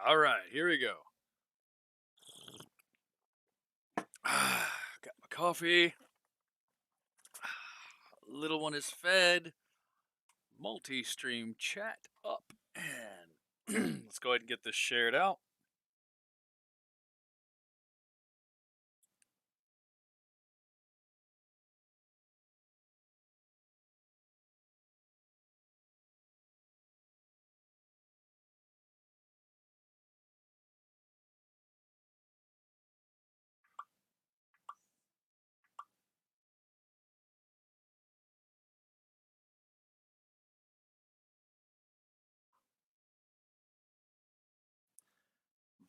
All right, here we go. Got my coffee. Little one is fed. Multi-stream chat up. And let's go ahead and get this shared out.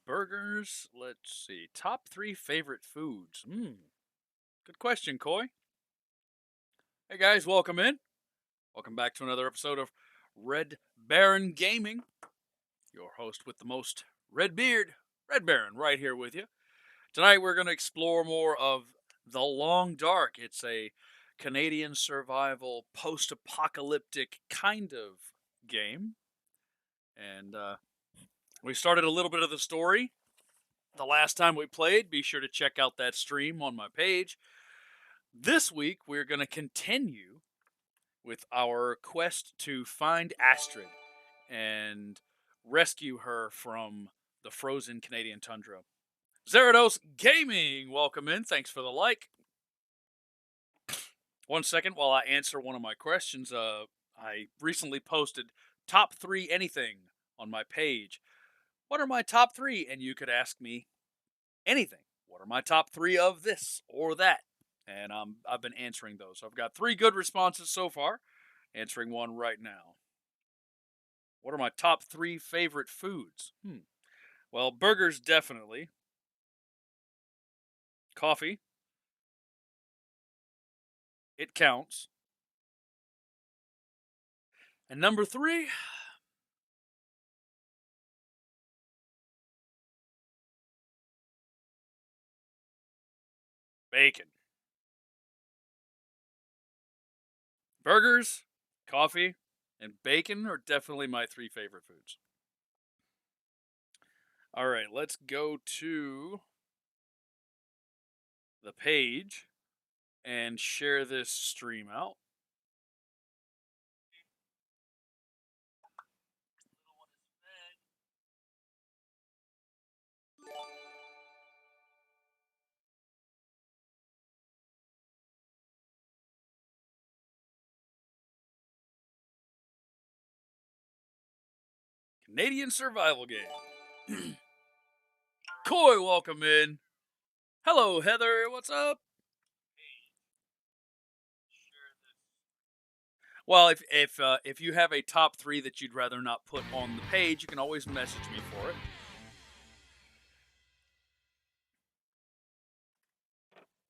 Burgers. Let's see. Top 3 favorite foods. Good question, Coy. Hey guys, welcome in. Welcome back to another episode of Red Baron Gaming. Your host with the most red beard, Red Baron, right here with you. Tonight we're going to explore more of The Long Dark. It's a Canadian survival post-apocalyptic kind of game. And we started a little bit of the story the last time we played. Be sure to check out that stream on my page. This week we're going to continue with our quest to find Astrid and rescue her from the frozen Canadian tundra. Zerados Gaming, welcome in. Thanks for the like. 1 second while I answer one of my questions. I recently posted top 3 anything on my page. What are my top 3? And you could ask me anything. What are my top 3 of this or that? And I've been answering those. So I've got 3 good responses so far. Answering one right now. What are my top 3 favorite foods? Well, burgers definitely. Coffee. It counts. And number 3, bacon. Burgers, coffee, and bacon are definitely my 3 favorite foods. All right, let's go to the page and share this stream out. Canadian survival game. Coy, welcome in. Hello, Heather. What's up? Well, if you have a top 3 that you'd rather not put on the page, you can always message me for it.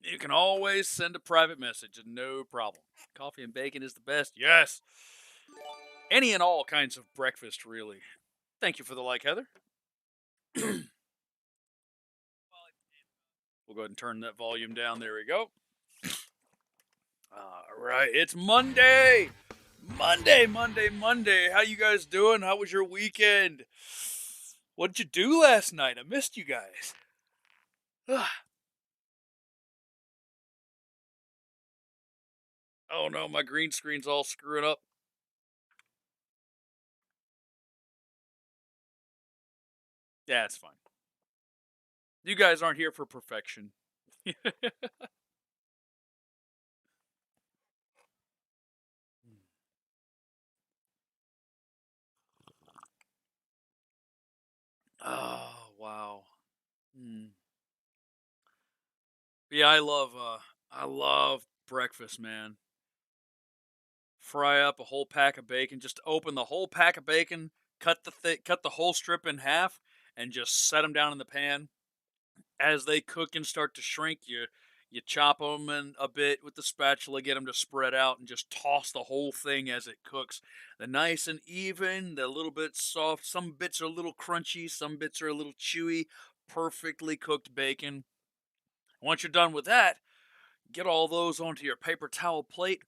You can always send a private message, no problem. Coffee and bacon is the best. Yes. Any and all kinds of breakfast, really. Thank you for the like, Heather. We'll go ahead and turn that volume down. There we go. All right, it's Monday. Monday. How you guys doing? How was your weekend? What did you do last night? I missed you guys. Oh no, my green screen's all screwing up. Yeah, it's fine. You guys aren't here for perfection. Oh wow. Yeah, I love breakfast, man. Fry up a whole pack of bacon. Just open the whole pack of bacon, cut the whole strip in half, and just set them down in the pan. As they cook and start to shrink, you chop them in a bit with the spatula, get them to spread out, and just toss the whole thing as it cooks. The nice and even, the little bit soft. Some bits are a little crunchy, some bits are a little chewy. Perfectly cooked bacon. Once you're done with that, get all those onto your paper towel plate,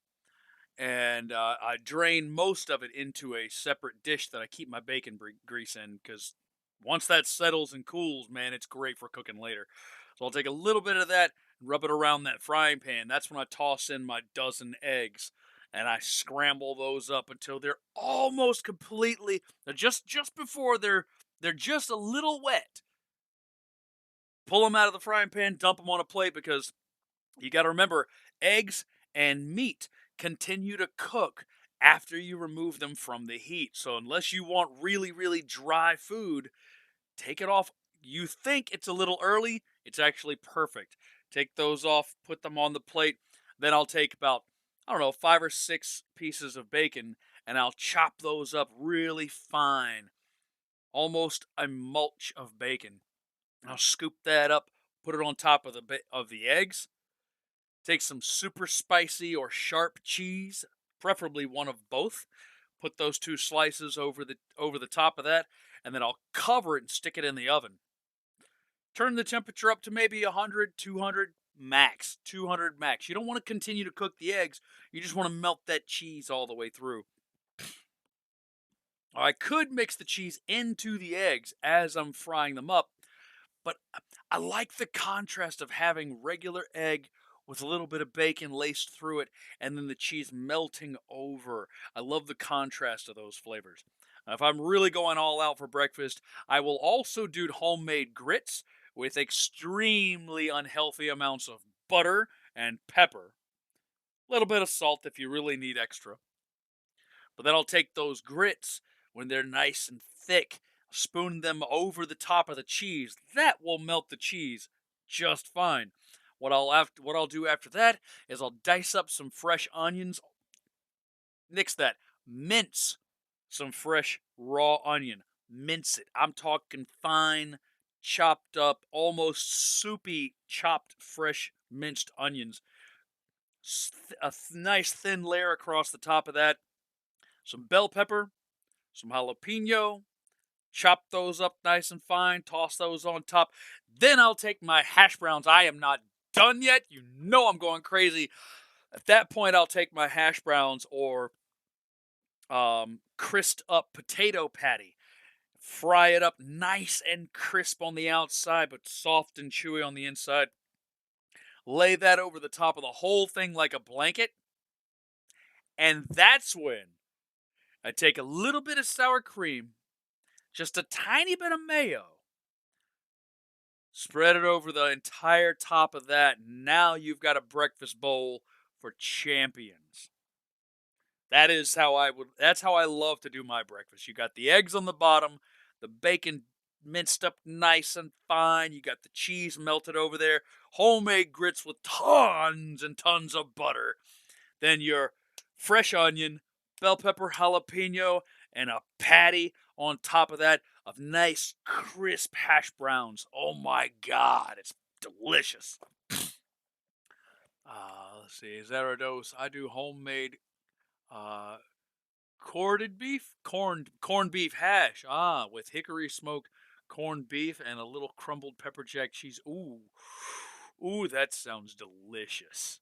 and I drain most of it into a separate dish that I keep my bacon grease in, because Once that settles and cools, man, it's great for cooking later. So I'll take a little bit of that and rub it around that frying pan. That's when I toss in my dozen eggs and I scramble those up until they're almost completely, they're just before they're just a little wet. Pull them out of the frying pan, dump them on a plate, because you got to remember, eggs and meat continue to cook after you remove them from the heat. So unless you want really, really dry food, take it off. You think it's a little early, it's actually perfect. Take those off, put them on the plate. Then I'll take about, I don't know, 5 or 6 pieces of bacon and I'll chop those up really fine, almost a mulch of bacon. I'll scoop that up, put it on top of the eggs. Take some super spicy or sharp cheese, preferably one of both. Put those 2 slices over the top of that, and then I'll cover it and stick it in the oven. Turn the temperature up to maybe 100, 200 max. 200 max. You don't want to continue to cook the eggs. You just want to melt that cheese all the way through. I could mix the cheese into the eggs as I'm frying them up, but I like the contrast of having regular egg with a little bit of bacon laced through it and then the cheese melting over. I love the contrast of those flavors. Now, if I'm really going all out for breakfast, I will also do homemade grits with extremely unhealthy amounts of butter and pepper. A little bit of salt if you really need extra. But then I'll take those grits when they're nice and thick, spoon them over the top of the cheese. That will melt the cheese just fine. What I'll do after that is I'll dice up some fresh onions. Nix that. Mince some fresh raw onion. Mince it. I'm talking fine, chopped up, almost soupy, chopped fresh minced onions. Nice thin layer across the top of that. Some bell pepper, some jalapeno, chop those up nice and fine, toss those on top. Then I'll take my hash browns. I am not done yet. You know I'm going crazy. At that point, I'll take my hash browns or crisped up potato patty. Fry it up nice and crisp on the outside, but soft and chewy on the inside. Lay that over the top of the whole thing like a blanket. And that's when I take a little bit of sour cream, just a tiny bit of mayo, spread it over the entire top of that. Now you've got a breakfast bowl for champions. That's how I love to do my breakfast. You got the eggs on the bottom, the bacon minced up nice and fine, you got the cheese melted over there, homemade grits with tons and tons of butter. Then your fresh onion, bell pepper, jalapeno, and a patty on top of that of nice crisp hash browns. Oh my God, it's delicious. Let's see, is that a dose? I do homemade uh, corned beef hash. With hickory smoked corned beef and a little crumbled pepper jack cheese. Ooh, that sounds delicious.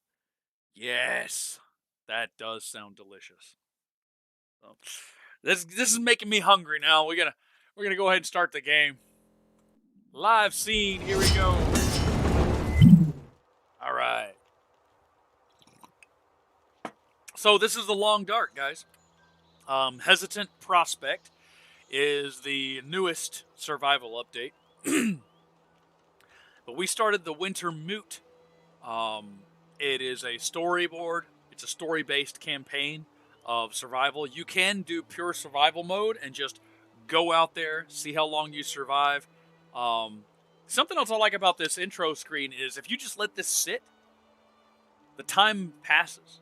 Yes, that does sound delicious. So, this is making me hungry now. We're gonna go ahead and start the game. Live scene. Here we go. All right. So this is the Long Dark, guys. Hesitant Prospect is the newest survival update. But we started the Winter Moot. It is a storyboard. It's a story-based campaign of survival. You can do pure survival mode and just go out there, see how long you survive. Something else I like about this intro screen is if you just let this sit, the time passes.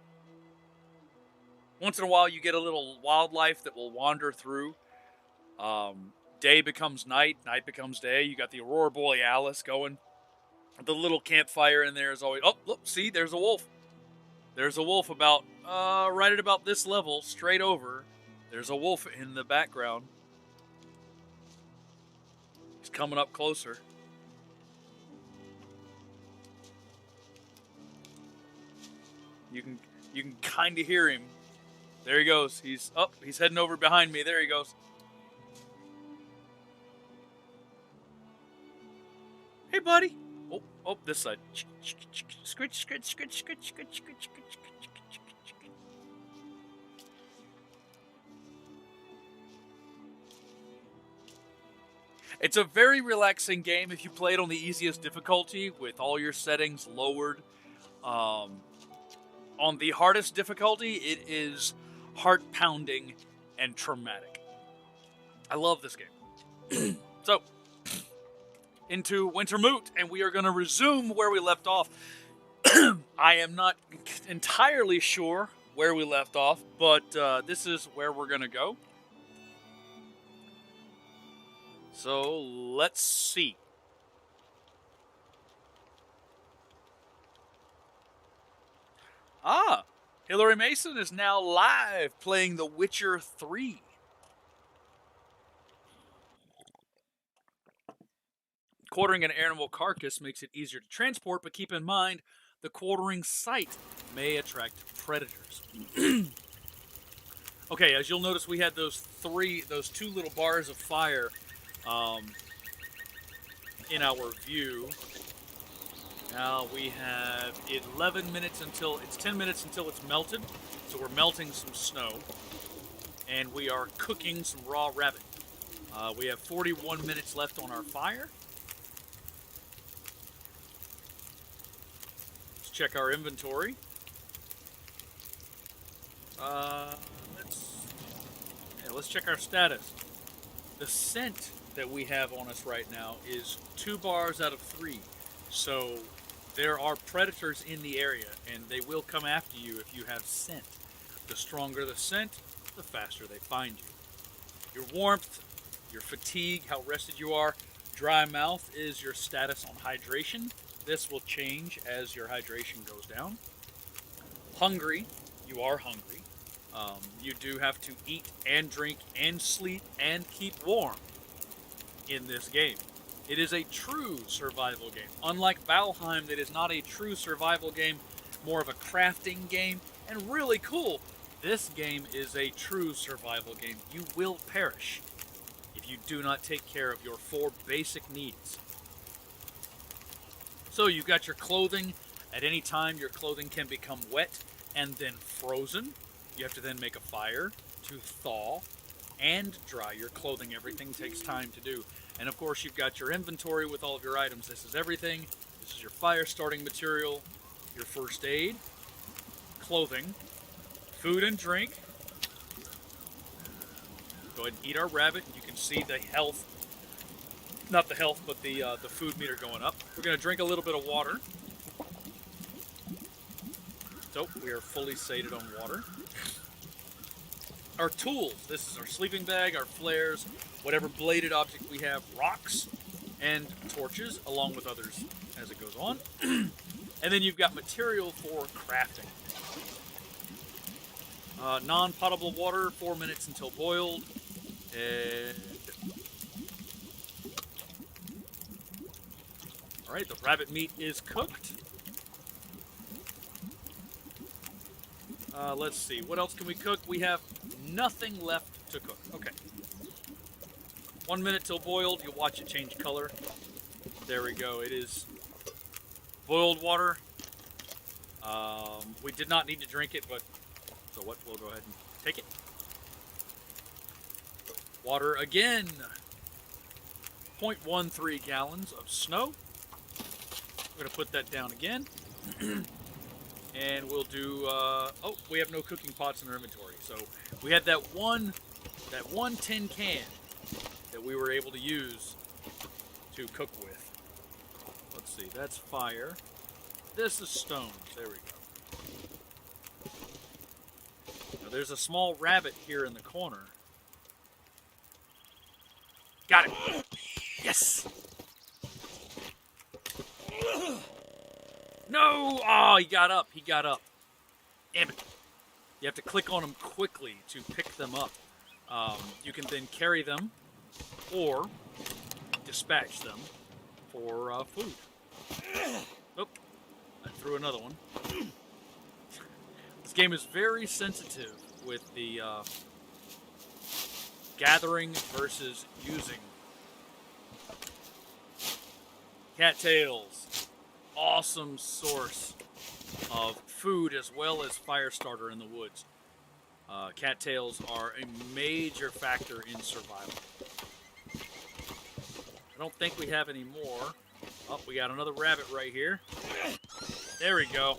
Once in a while, you get a little wildlife that will wander through. Day becomes night, night becomes day. You got the Aurora Borealis going. The little campfire in there is always... Oh, look, see, there's a wolf. There's a wolf about, right at about this level, straight over. There's a wolf in the background. He's coming up closer. You can kind of hear him. There he goes. He's heading over behind me. There he goes. Hey, buddy. Oh, this side. Scritch, scritch, scritch, scritch, scritch, scritch, scritch. It's a very relaxing game if you play it on the easiest difficulty with all your settings lowered. On the hardest difficulty, it is heart-pounding and traumatic. I love this game. So, into Wintermoot, and we are going to resume where we left off. I am not entirely sure where we left off, but this is where we're going to go. So, let's see. Hillary Mason is now live playing The Witcher 3. Quartering an animal carcass makes it easier to transport, but keep in mind, the quartering site may attract predators. Okay, as you'll notice, we had those two little bars of fire in our view. Now we have 11 minutes until, it's 10 minutes until it's melted. So we're melting some snow. And we are cooking some raw rabbit. We have 41 minutes left on our fire. Let's check our inventory. Let's check our status. The scent that we have on us right now is 2 bars out of 3. So there are predators in the area, and they will come after you if you have scent. The stronger the scent, the faster they find you. Your warmth, your fatigue, how rested you are. Dry mouth is your status on hydration. This will change as your hydration goes down. Hungry, you are hungry. You do have to eat and drink and sleep and keep warm in this game. It is a true survival game. Unlike Valheim, that is not a true survival game, more of a crafting game, and really cool. This game is a true survival game. You will perish if you do not take care of your 4 basic needs. So you've got your clothing. At any time, your clothing can become wet and then frozen. You have to then make a fire to thaw and dry your clothing. Everything takes time to do. And of course, you've got your inventory with all of your items. This is everything. This is your fire starting material, your first aid, clothing, food and drink. Go ahead and eat our rabbit. You can see the health, not the health, but the food meter going up. We're going to drink a little bit of water. So we are fully sated on water. Our tools. This is our sleeping bag, our flares, whatever bladed object we have, rocks, and torches, along with others as it goes on. And then you've got material for crafting. Non-potable water, 4 minutes until boiled. And alright, the rabbit meat is cooked. Let's see, what else can we cook? We have nothing left to cook. Okay. 1 minute till boiled. You'll watch it change color. There we go. It is boiled water. We did not need to drink it, but so what? We'll go ahead and take it. Water again. 0.13 gallons of snow. We're going to put that down again. And we'll do, we have no cooking pots in our inventory. So we had that one tin can that we were able to use to cook with. Let's see, that's fire. This is stones. There we go. Now there's a small rabbit here in the corner. Got it. Yes. No! Oh, he got up. He got up. Damn it. You have to click on them quickly to pick them up. You can then carry them or dispatch them for food. Oh, I threw another one. This game is very sensitive with the gathering versus using. Cattails. Awesome source of food as well as fire starter in the woods. Cattails are a major factor in survival. I don't think we have any more. Oh, we got another rabbit right here. There we go.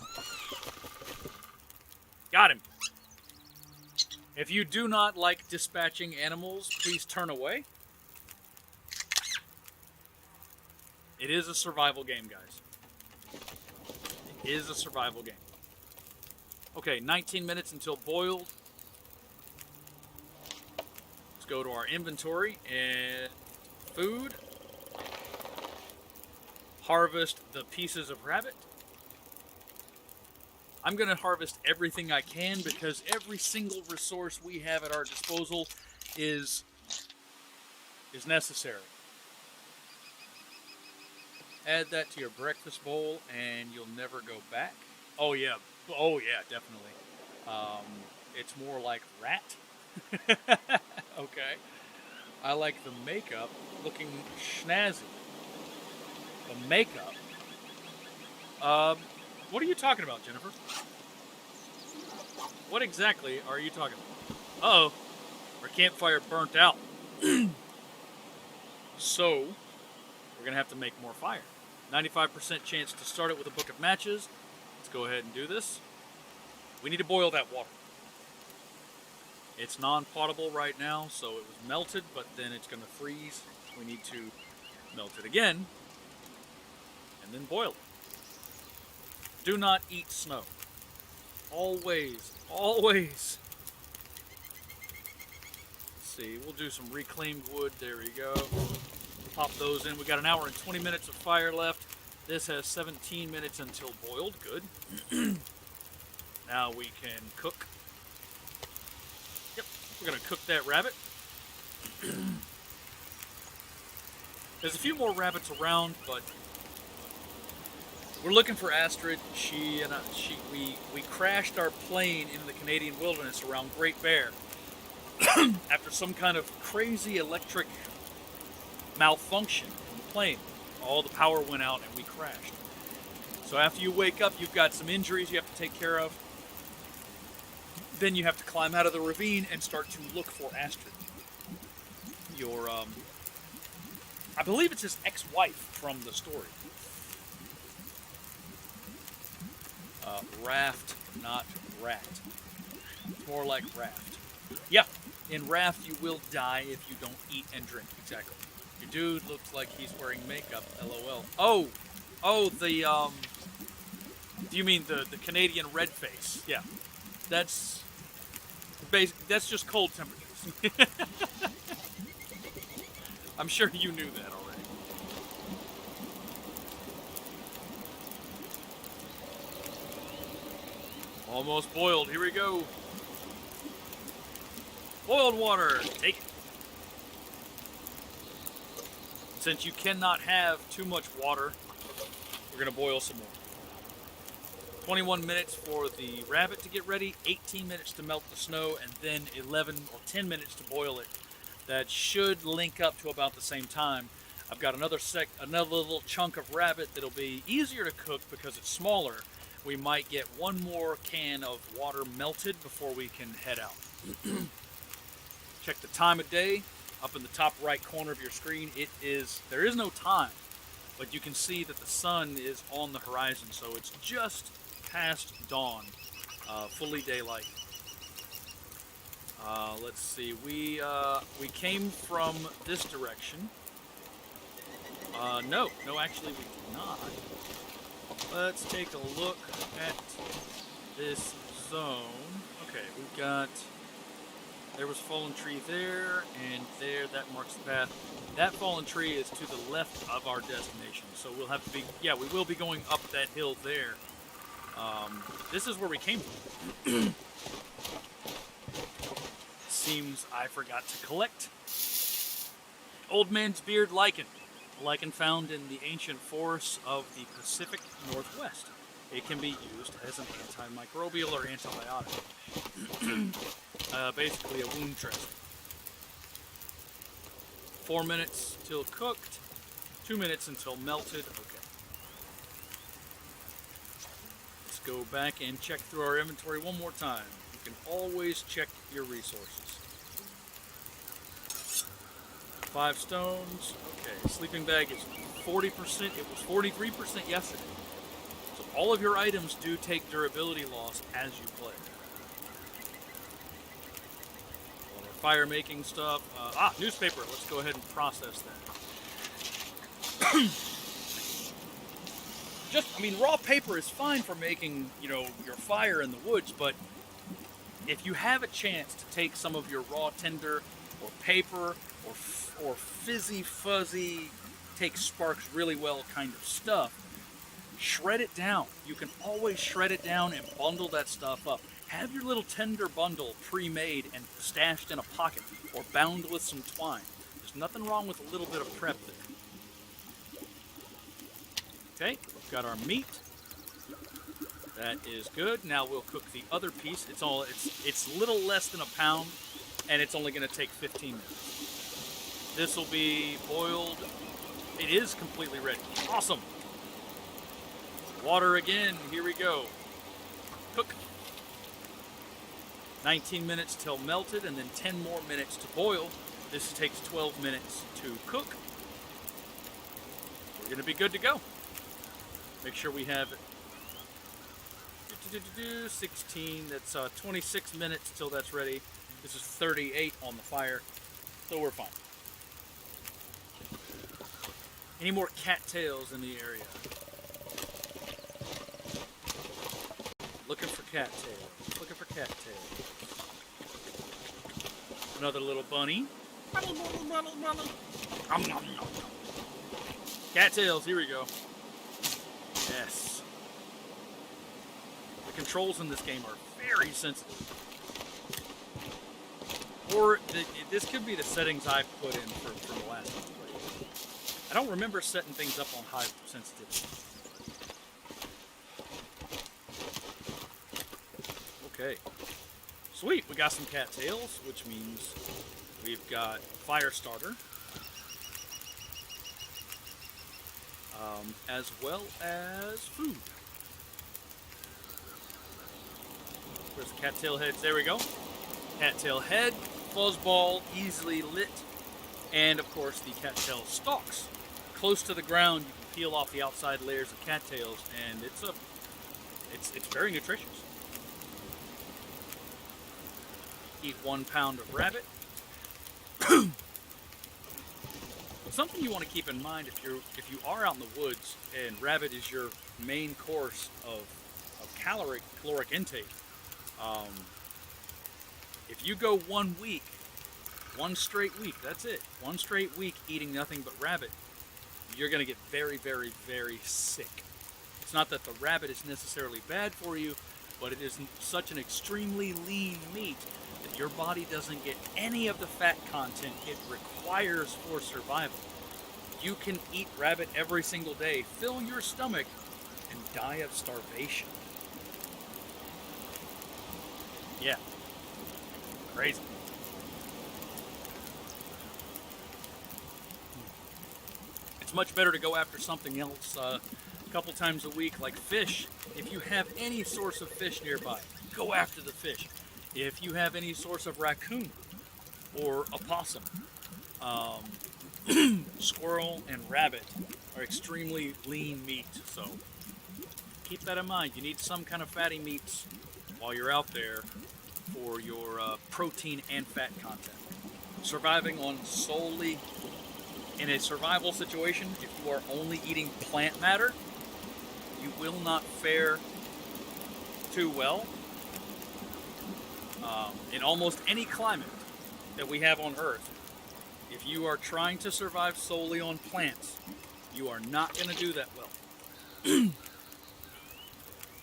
Got him. If you do not like dispatching animals, please turn away. It is a survival game, guys. It is a survival game. Okay, 19 minutes until boiled. Let's go to our inventory and food. Harvest the pieces of rabbit. I'm going to harvest everything I can because every single resource we have at our disposal is necessary. Add that to your breakfast bowl and you'll never go back. Oh yeah, definitely. It's more like rat. Okay. I like the makeup looking snazzy. The makeup. What are you talking about, Jennifer? What exactly are you talking about? Uh-oh. Our campfire burnt out. So, we're going to have to make more fire. 95% chance to start it with a book of matches. Let's go ahead and do this. We need to boil that water. It's non-potable right now, so it was melted, but then it's going to freeze. We need to melt it again, and then boil it. Do not eat snow. Always, always. Let's see, we'll do some reclaimed wood. There we go. Pop those in. We got an hour and 20 minutes of fire left. This has 17 minutes until boiled. Good. Now we can cook. Yep, we're going to cook that rabbit. There's a few more rabbits around, but we're looking for Astrid. We crashed our plane into the Canadian wilderness around Great Bear after some kind of crazy electric malfunction in the plane. All the power went out and we crashed. So after you wake up, you've got some injuries you have to take care of. Then you have to climb out of the ravine and start to look for Astrid. Your, I believe it's his ex-wife from the story. Raft, not rat. It's more like raft. Yeah, in raft you will die if you don't eat and drink. Exactly. Your dude looks like he's wearing makeup. LOL. Oh, the do you mean the Canadian red face? Yeah, that's just cold temperatures. I'm sure you knew that already. Almost boiled. Here we go. Boiled water. Take it. Since you cannot have too much water, we're going to boil some more. 21 minutes for the rabbit to get ready, 18 minutes to melt the snow, and then 11 or 10 minutes to boil it. That should link up to about the same time. I've got another little chunk of rabbit that'll be easier to cook because it's smaller. We might get one more can of water melted before we can head out. Check the time of day up in the top right corner of your screen. There is no time, but you can see that the sun is on the horizon, so it's just past dawn, fully daylight. Let's see, we came from this direction. No, actually we did not. Let's take a look at this zone. Okay, we've got, there was a fallen tree there, and there, that marks the path. That fallen tree is to the left of our destination, so we'll have to be, yeah, we will be going up that hill there. This is where we came from. Seems I forgot to collect. Old man's beard lichen. Lichen found in the ancient forests of the Pacific Northwest. It can be used as an antimicrobial or antibiotic. Basically a wound dressing. 4 minutes till cooked, 2 minutes until melted. Okay. go back and check through our inventory one more time. You can always check your resources. 5 stones. Okay, sleeping bag is 40%. It was 43% yesterday. So all of your items do take durability loss as you play. All our fire making stuff. Newspaper. Let's go ahead and process that. Raw paper is fine for making, your fire in the woods, but if you have a chance to take some of your raw tinder or paper or fizzy fuzzy, take sparks really well kind of stuff, shred it down. You can always shred it down and bundle that stuff up. Have your little tinder bundle pre-made and stashed in a pocket or bound with some twine. There's nothing wrong with a little bit of prep there. Okay, we've got our meat. That is good. Now we'll cook the other piece. It's a little less than a pound, and it's only going to take 15 minutes. This will be boiled. It is completely ready. Awesome. Water again. Here we go. Cook. 19 minutes till melted, and then 10 more minutes to boil. This takes 12 minutes to cook. We're going to be good to go. Make sure we have 16, that's 26 minutes till that's ready. This is 38 on the fire, so we're fine. Any more cattails in the area? Looking for cattails. Looking for cattails. Another little bunny. Cattails, here we go. Yes. The controls in this game are very sensitive. Or this could be the settings I put in for the last one. I don't remember setting things up on high sensitivity. Okay. Sweet, we got some cattails, which means we've got fire starter. As well as food. Where's the cattail heads? There we go. Cattail head, fuzzball, easily lit, and of course the cattail stalks. Close to the ground, you can peel off the outside layers of cattails, and it's very nutritious. Eat 1 pound of rabbit. Something you want to keep in mind if you are out in the woods and rabbit is your main course of caloric intake. If you go 1 week, 1 straight week, that's it. 1 straight week eating nothing but rabbit, you're going to get very, very, very sick. It's not that the rabbit is necessarily bad for you, but it is such an extremely lean meat that your body doesn't get any of the fat content it requires for survival. You can eat rabbit every single day, fill your stomach, and die of starvation. Yeah. Crazy. It's much better to go after something else a couple times a week, like fish. If you have any source of fish nearby, go after the fish. If you have any source of raccoon or opossum, squirrel and rabbit are extremely lean meat, so keep that in mind. You need some kind of fatty meats while you're out there for your protein and fat content. Surviving on solely in a survival situation, if you are only eating plant matter, you will not fare too well. In almost any climate that we have on Earth, if you are trying to survive solely on plants, you are not going to do that well.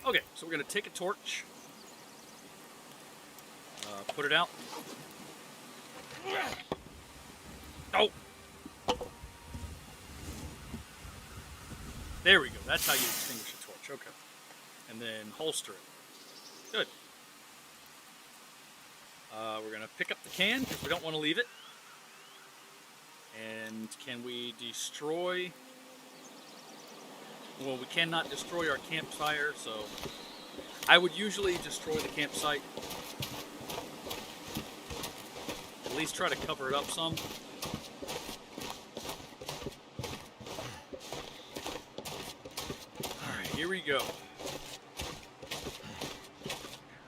Okay, so we're going to take a torch, put it out. Oh! There we go. That's how you extinguish a torch. Okay. And then holster it. Good. We're going to pick up the can because we don't want to leave it. And can we destroy... Well, we cannot destroy our campfire, so I would usually destroy the campsite. At least try to cover it up some. Alright, here we go.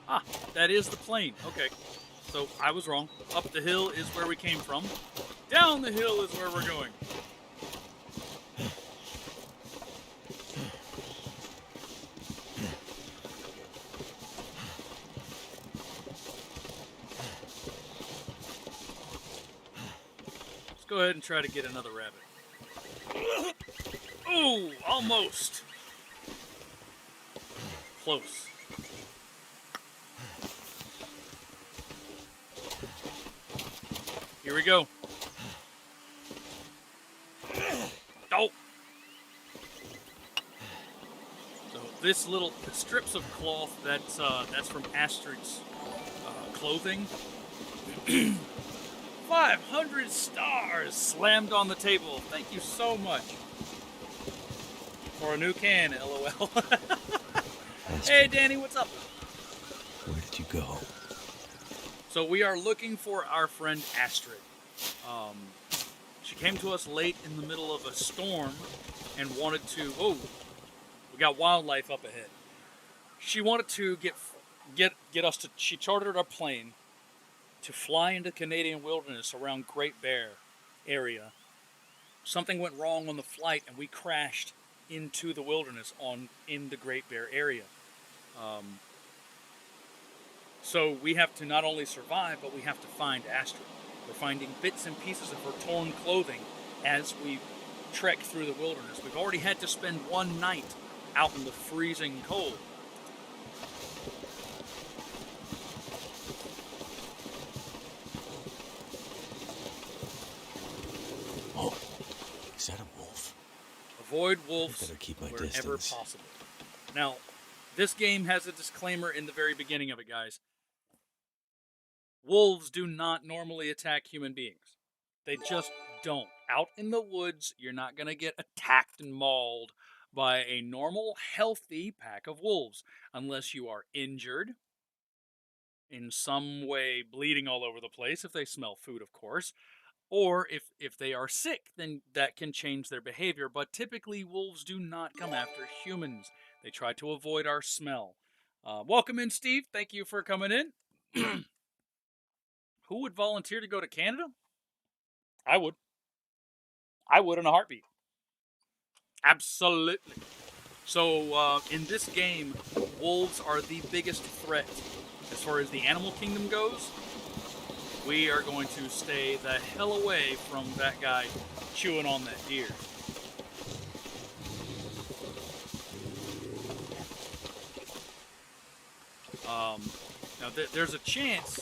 Ah, that is the plane. Okay. So, I was wrong. Up the hill is where we came from. Down the hill is where we're going. Let's go ahead and try to get another rabbit. Ooh, almost. Close. Here we go. Oh! So this little strips of cloth, that's from Astrid's clothing. 500 stars slammed on the table. Thank you so much. For a new can, LOL. Hey, Danny, what's up? Where did you go? So we are looking for our friend Astrid. She came to us late in the middle of a storm and wanted to... Oh, we got wildlife up ahead. She wanted to get us to... She chartered a plane to fly into Canadian wilderness around Great Bear area. Something went wrong on the flight and we crashed into the wilderness in the Great Bear area. So we have to not only survive, but we have to find Astrid. We're finding bits and pieces of her torn clothing as we trek through the wilderness. We've already had to spend one night out in the freezing cold. Oh, is that a wolf? Avoid wolves I better keep my wherever distance. possible. Now, this game has a disclaimer in the very beginning of it, guys. Wolves do not normally attack human beings. They just don't. Out in the woods, you're not going to get attacked and mauled by a normal, healthy pack of wolves. Unless you are injured, in some way bleeding all over the place, if they smell food, of course. Or if they are sick, then that can change their behavior. But typically, wolves do not come after humans. They try to avoid our smell. Welcome in, Steve. Thank you for coming in. Who would volunteer to go to Canada? I would. I would in a heartbeat. Absolutely. So, in this game, wolves are the biggest threat. As far as the animal kingdom goes, we are going to stay the hell away from that guy chewing on that deer. Now, there's a chance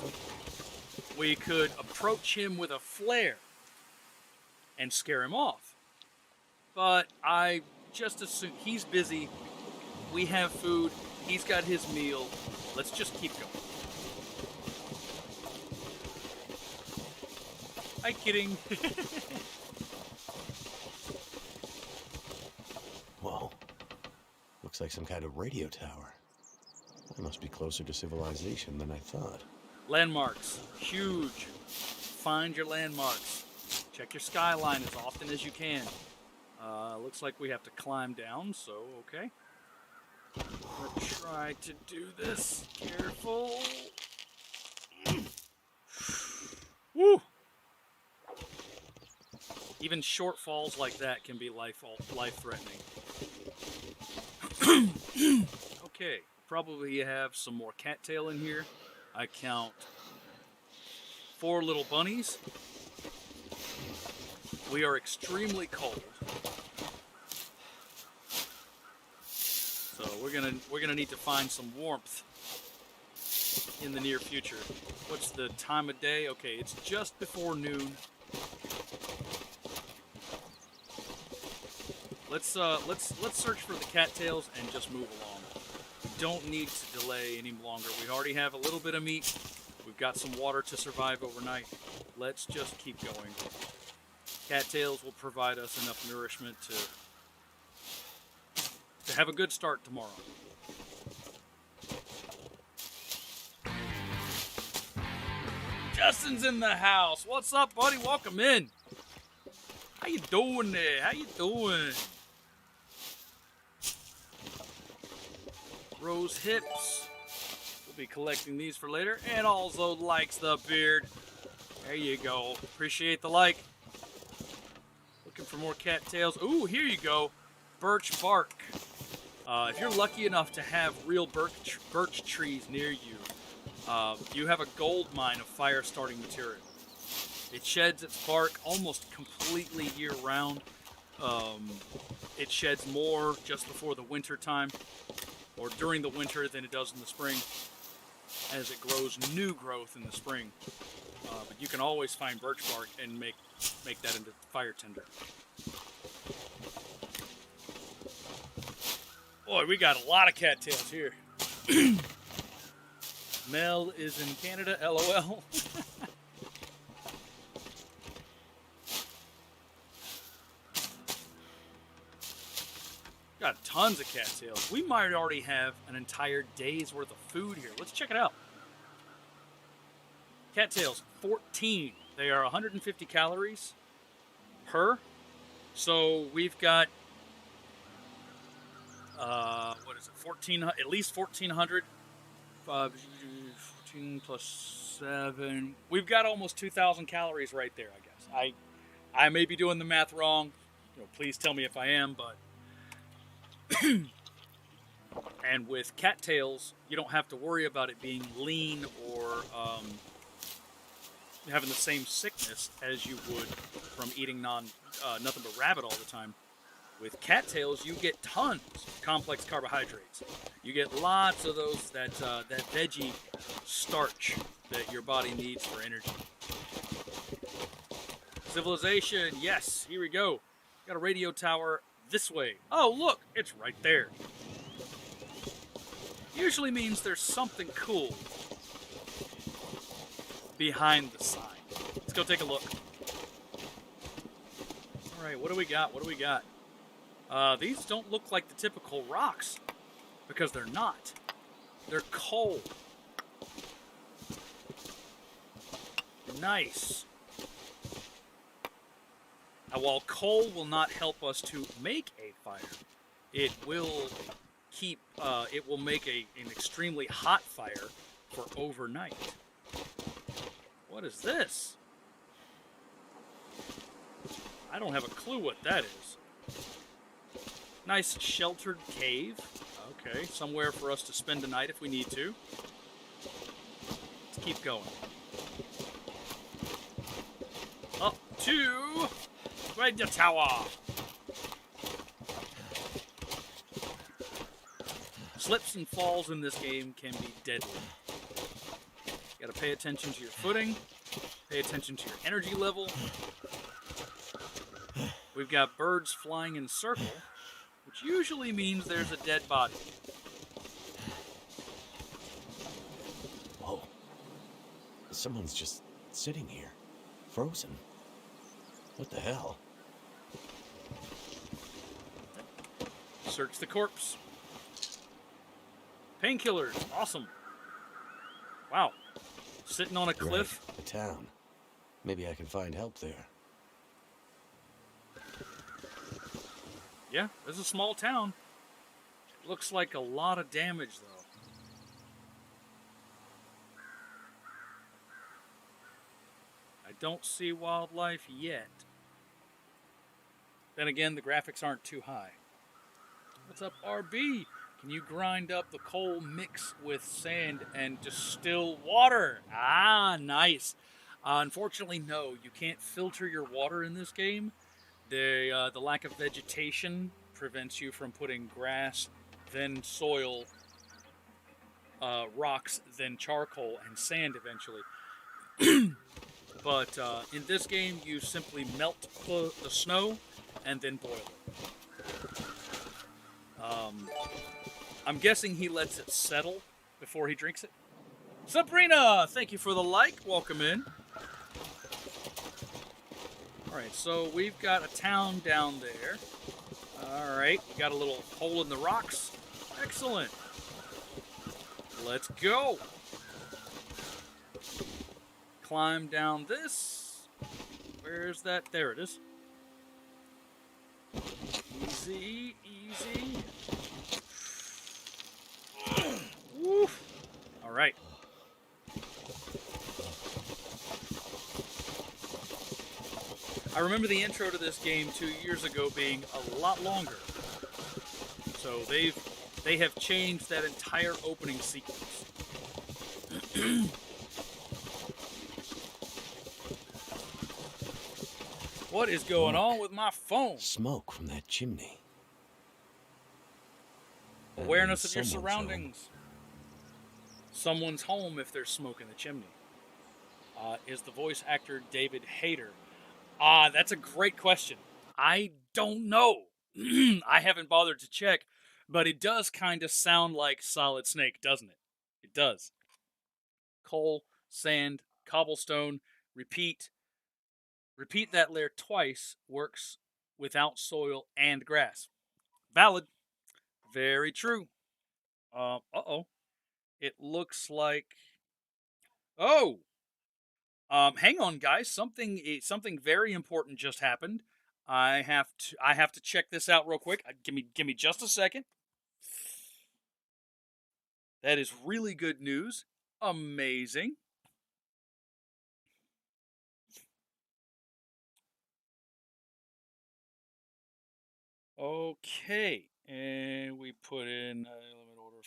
we could approach him with a flare and scare him off. But I just assume he's busy. We have food. He's got his meal. Let's just keep going. Hi, kidding. Whoa. Looks like some kind of radio tower. I must be closer to civilization than I thought. Landmarks. Huge. Find your landmarks. Check your skyline as often as you can. Looks like we have to climb down, so okay. Let's try to do this. Careful. Woo! Even short falls like that can be life-threatening. Okay, probably have some more cattail in here. I count 4 little bunnies. We are extremely cold, so we're gonna need to find some warmth in the near future. What's the time of day? Okay, it's just before noon. Let's search for the cattails and just move along. We don't need to delay any longer. We already have a little bit of meat. We've got some water to survive overnight. Let's just keep going. Cattails will provide us enough nourishment to have a good start tomorrow. Justin's in the house. What's up, buddy? Welcome in. How you doing there? How you doing? Rose hips. We'll be collecting these for later. And also likes the beard. There you go. Appreciate the like. Looking for more cattails. Ooh, here you go. Birch bark. If you're lucky enough to have real birch trees near you, you have a gold mine of fire-starting material. It sheds its bark almost completely year-round. It sheds more just before the winter time, or during the winter than it does in the spring, as it grows new growth in the spring. But you can always find birch bark and make that into fire tinder. Boy, we got a lot of cattails here. Mel is in Canada, LOL. Got tons of cattails. We might already have an entire day's worth of food here. Let's check it out. Cattails, 14. They are 150 calories per. So we've got, what is it, 14, at least 1,400. 14 plus 7. We've got almost 2,000 calories right there, I guess. I may be doing the math wrong. Please tell me if I am, but... And with cattails, you don't have to worry about it being lean or having the same sickness as you would from eating nothing but rabbit all the time. With cattails, you get tons of complex carbohydrates. You get lots of those that veggie starch that your body needs for energy. Civilization, yes, here we go. Got a radio tower this way. Oh, look, it's right there. Usually means there's something cool behind the sign. Let's go take a look. All right, what do we got? What do we got? These don't look like the typical rocks because they're not. They're coal. Nice. Now, while coal will not help us to make a fire, it will make an extremely hot fire for overnight. What is this? I don't have a clue what that is. Nice sheltered cave. Okay, somewhere for us to spend the night if we need to. Let's keep going. Up to Radio Tower. Slips and falls in this game can be deadly. You gotta pay attention to your footing, pay attention to your energy level. We've got birds flying in a circle, which usually means there's a dead body. Whoa. Someone's just sitting here, frozen. What the hell? Search the corpse. Painkillers, awesome. Wow. Sitting on a cliff. Right, a town. Maybe I can find help there. Yeah, there's a small town. Looks like a lot of damage, though. I don't see wildlife yet. Then again, the graphics aren't too high. What's up, RB? Can you grind up the coal mix with sand and distill water? Ah, nice. Unfortunately, no. You can't filter your water in this game. The lack of vegetation prevents you from putting grass, then soil, rocks, then charcoal, and sand eventually. But in this game, you simply melt the snow and then boil it. I'm guessing he lets it settle before he drinks it. Sabrina, thank you for the like. Welcome in. Alright, so we've got a town down there. Alright, we got a little hole in the rocks. Excellent. Let's go. climb down this. Where's that? There it is. Easy, easy. Woof. All right. I remember the intro to this game 2 years ago being a lot longer. So they have changed that entire opening sequence. What is going on with my phone? Smoke from that chimney. Awareness of your surroundings. Someone's home if there's smoke in the chimney. Is the voice actor David Hayter? That's a great question. I don't know. I haven't bothered to check, but it does kind of sound like Solid Snake, doesn't it? It does. Coal, sand, cobblestone, repeat. Repeat that layer twice works without soil and grass. Valid. Very true. Uh-oh. It looks like... Oh! Hang on, guys. Something very important just happened. I have to check this out real quick. Give me just a second. That is really good news. Amazing. Okay, and we put in limit order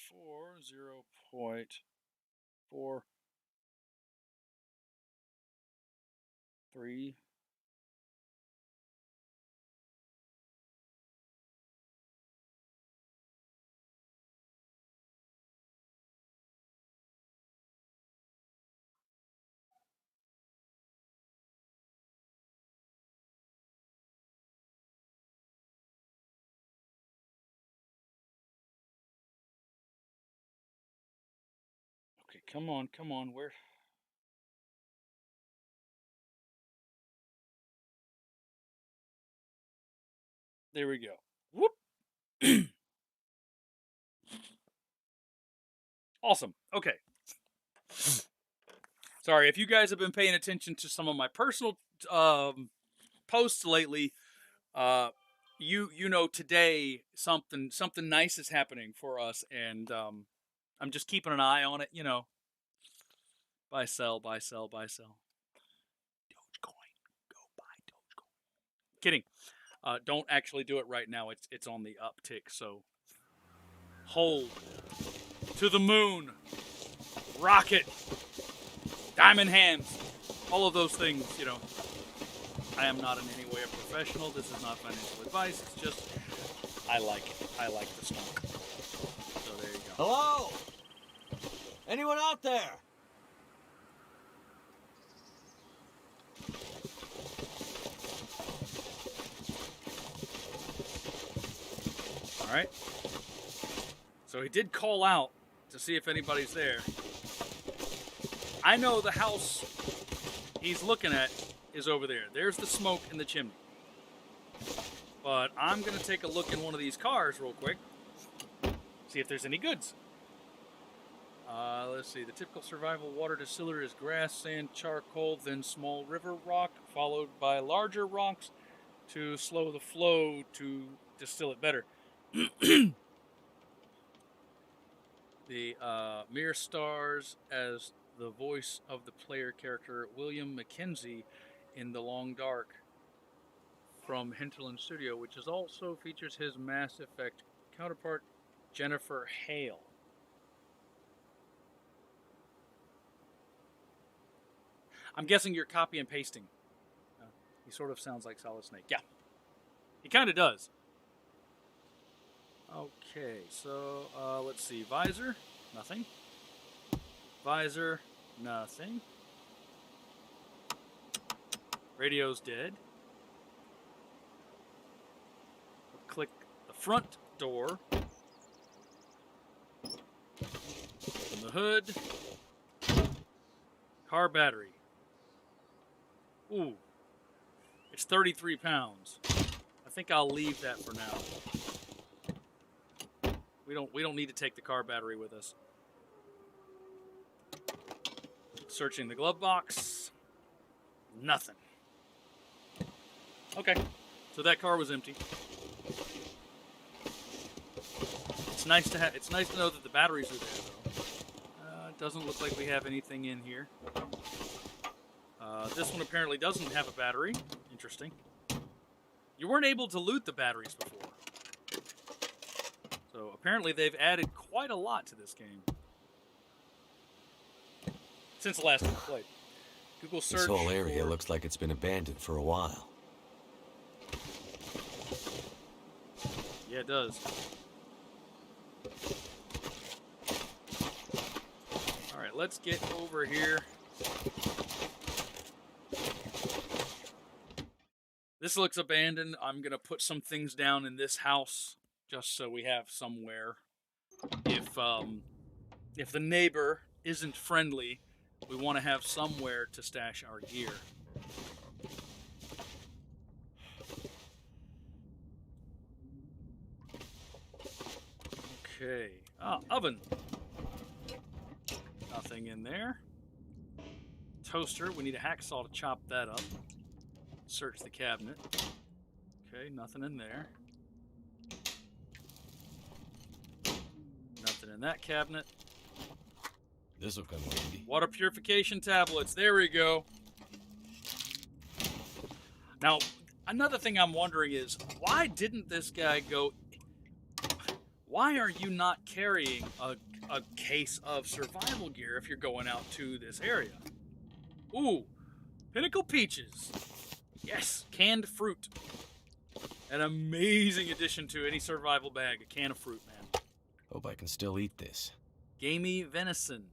4, 0.43. Okay, come on, where? There we go. Whoop! Awesome. Okay. Sorry, if you guys have been paying attention to some of my personal posts lately, you know today something nice is happening for us, and I'm just keeping an eye on it. You know, buy, sell, buy, sell, buy, sell. Dogecoin, go buy Dogecoin. Kidding. Don't actually do it right now. It's on the uptick. So hold to the moon, rocket, diamond hands, all of those things. You know, I am not in any way a professional. This is not financial advice. It's just I like it. I like the smoke. So there you go. Hello? Anyone out there? All right. So he did call out to see if anybody's there. I know the house he's looking at is over there. There's the smoke in the chimney. But I'm going to take a look in one of these cars real quick. See if there's any goods. Let's see. The typical survival water distiller is grass, sand, charcoal, then small river rock, followed by larger rocks to slow the flow to distill it better. The mirror stars as the voice of the player character William McKenzie in The Long Dark from Hinterland Studio, which is also features his Mass Effect counterpart Jennifer Hale. I'm guessing you're copy and pasting. He sort of sounds like Solid Snake. Yeah, he kind of does. Okay, so let's see. Visor, nothing. Visor, nothing. Radio's dead. Click the front door. Open the hood. Car battery. Ooh. It's 33 pounds. I think I'll leave that for now. We don't need to take the car battery with us. Searching the glove box. Nothing. Okay, so that car was empty. It's nice to have. It's nice to know that the batteries are there, though. It doesn't look like we have anything in here. This one apparently doesn't have a battery. Interesting. You weren't able to loot the batteries before. So apparently they've added quite a lot to this game. Since the last time we played. Google search. This whole area looks like it's been abandoned for a while. Yeah, it does. Alright, let's get over here. This looks abandoned. I'm going to put some things down in this house just so we have somewhere. If the neighbor isn't friendly, we want to have somewhere to stash our gear. Okay. Oven. Nothing in there. Toaster. We need a hacksaw to chop that up. Search the cabinet. Okay, nothing in there. Nothing in that cabinet. This will come handy. Water purification tablets. There we go. Now, another thing I'm wondering is, why didn't this guy go... Why are you not carrying a case of survival gear if you're going out to this area? Ooh, Pinnacle Peaches. Yes, canned fruit. An amazing addition to any survival bag, a can of fruit, man. Hope I can still eat this. Gamey venison.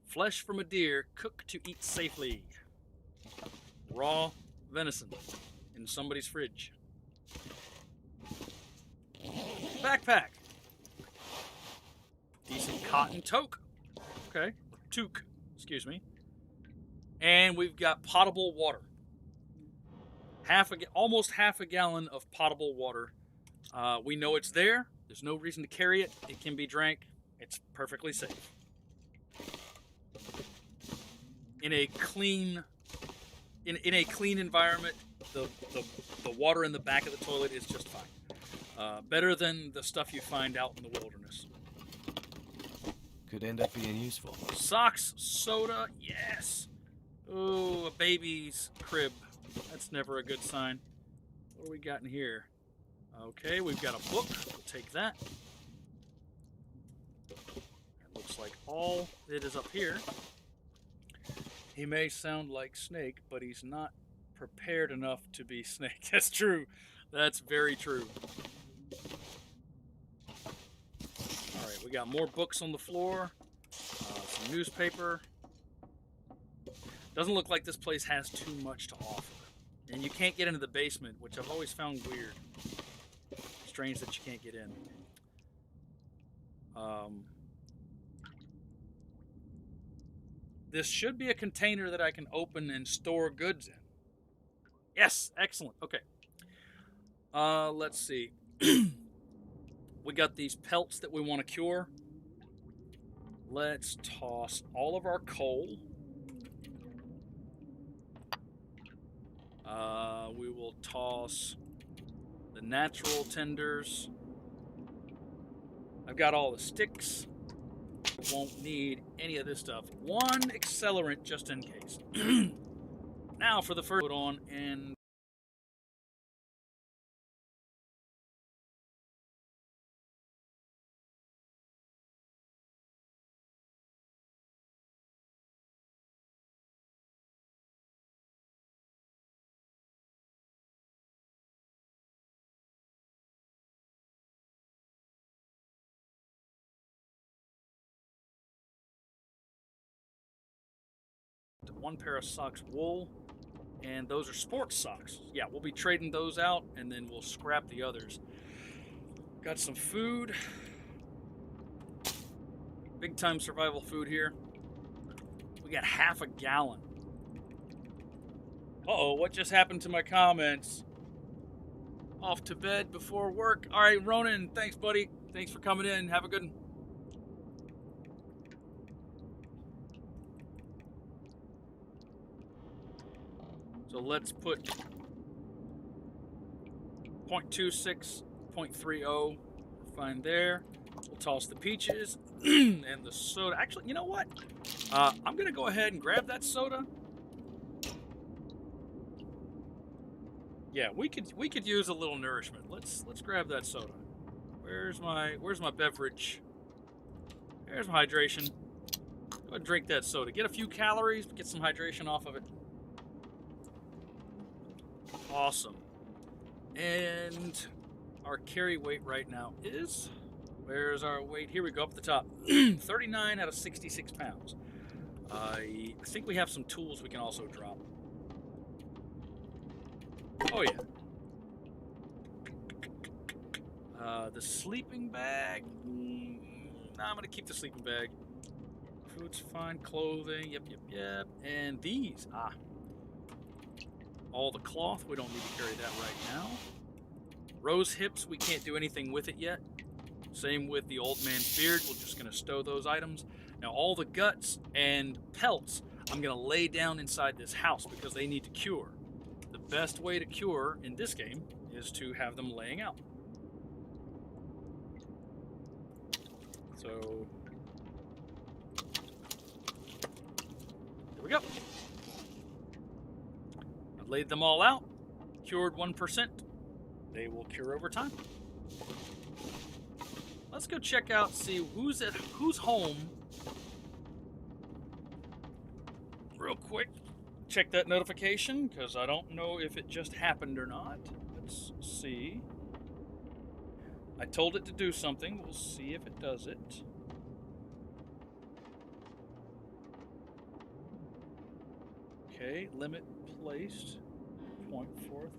Flesh from a deer, cooked to eat safely. Raw venison in somebody's fridge. Backpack. Decent cotton toque. Okay, toque, excuse me. And we've got potable water. Almost half a gallon of potable water. We know it's there. There's no reason to carry it. It can be drank. It's perfectly safe. In a clean environment, the water in the back of the toilet is just fine. Better than the stuff you find out in the wilderness. Could end up being useful. Socks, soda, yes. Oh, a baby's crib. That's never a good sign. What do we got in here? Okay, we've got a book. We'll take that. It looks like all it is up here. He may sound like Snake, but he's not prepared enough to be Snake. That's true. That's very true. Alright, we got more books on the floor. Some newspaper. Doesn't look like this place has too much to offer. And you can't get into the basement, which I've always found weird. Strange that you can't get in. This should be a container that I can open and store goods in. Yes, excellent. Okay. Let's see. We got these pelts that we want to cure. Let's toss all of our coal. We will toss the natural tenders. I've got all the sticks. Won't need any of this stuff. One accelerant just in case. Now for the first put on and one pair of socks wool, and those are sports socks. Yeah, we'll be trading those out and then we'll scrap the others. Got some food. Big time survival food here. We got half a gallon. Uh-oh, what just happened to my comments? Off to bed before work. All right, Ronan, thanks, buddy. Thanks for coming in. Have a good one. So let's put 0.26, 0.30. We're fine there. We'll toss the peaches and the soda. Actually, you know what? I'm gonna go ahead and grab that soda. Yeah, we could use a little nourishment. Let's grab that soda. Where's my beverage? There's my hydration. Go ahead and drink that soda. Get a few calories, but get some hydration off of it. Awesome. And our carry weight right now is, where's our weight? Here we go, up at the top. 39 out of 66 pounds. I think we have some tools we can also drop. Oh yeah. The sleeping bag. Nah, I'm gonna keep the sleeping bag. Food's fine. Clothing. Yep. And these. All the cloth. We don't need to carry that right now. Rose hips. We can't do anything with it yet. Same with the old man's beard. We're just gonna stow those items. Now all the guts and pelts I'm gonna lay down inside this house because they need to cure. The best way to cure in this game is to have them laying out. So, there we go. I've laid them all out, cured 1%. They will cure over time. Let's go check out, see who's home. Real quick, check that notification because I don't know if it just happened or not. Let's see. I told it to do something. We'll see if it does it. Okay, limit placed 0.43.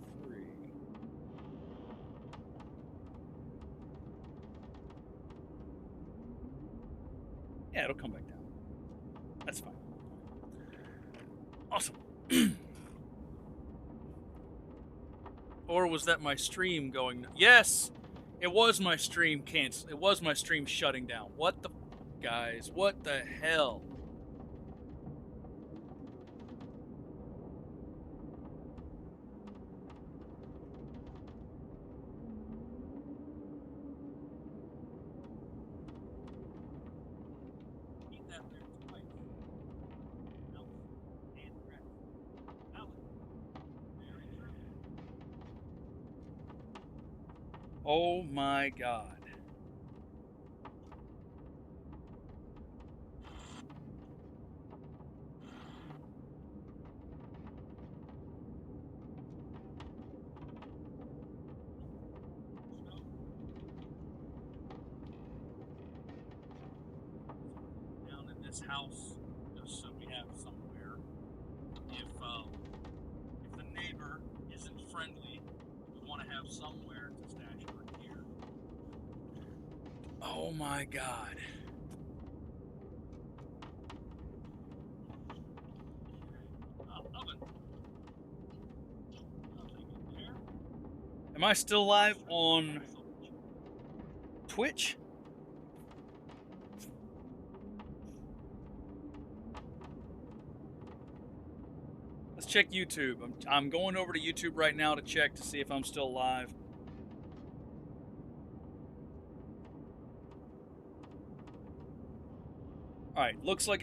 Yeah, it'll come back down. That's fine. Awesome. Or was that my stream going? Yes! It was my stream cancel. It was my stream shutting down. What the guys? What the hell? Oh my god. Down in this house, just so we have somewhere. If the neighbor isn't friendly, we want to have somewhere to stash our gear. Oh my god. Oven. Nothing in there. Am I still live on Twitch? Let's check YouTube. I'm going over to YouTube right now to check to see if I'm still live. All right, looks like